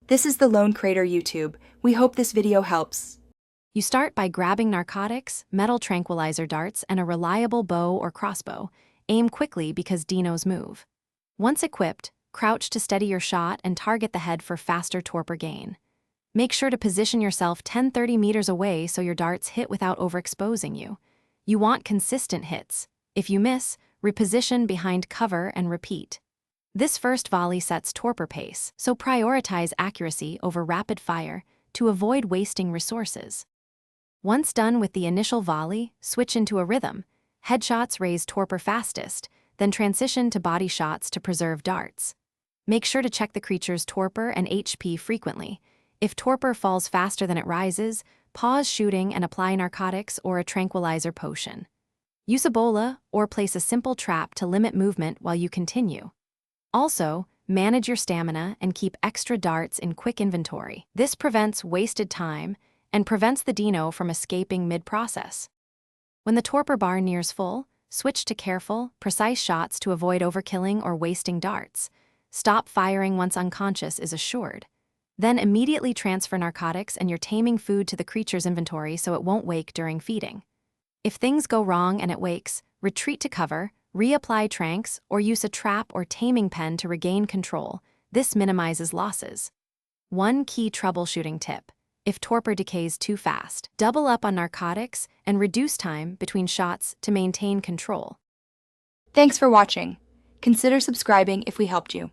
This is the Lone Crater YouTube. We hope this video helps. You start by grabbing narcotics, metal tranquilizer darts, and a reliable bow or crossbow. Aim quickly because dinos move. Once equipped, crouch to steady your shot and target the head for faster torpor gain. Make sure to position yourself 10-30 meters away so your darts hit without overexposing you. You want consistent hits. If you miss, reposition behind cover and repeat. This first volley sets torpor pace, so prioritize accuracy over rapid fire to avoid wasting resources. Once done with the initial volley, switch into a rhythm. Headshots raise torpor fastest, then transition to body shots to preserve darts. Make sure to check the creature's torpor and HP frequently. If torpor falls faster than it rises, pause shooting and apply narcotics or a tranquilizer potion. Use a bola or place a simple trap to limit movement while you continue. Also, manage your stamina and keep extra darts in quick inventory. This prevents wasted time and prevents the dino from escaping mid-process. When the torpor bar nears full, switch to careful, precise shots to avoid overkilling or wasting darts. Stop firing once unconscious is assured. Then immediately transfer narcotics and your taming food to the creature's inventory so it won't wake during feeding. If things go wrong and it wakes, retreat to cover, reapply tranks, or use a trap or taming pen to regain control. This minimizes losses. One key troubleshooting tip: if torpor decays too fast, double up on narcotics and reduce time between shots to maintain control. Thanks for watching. Consider subscribing if we helped you.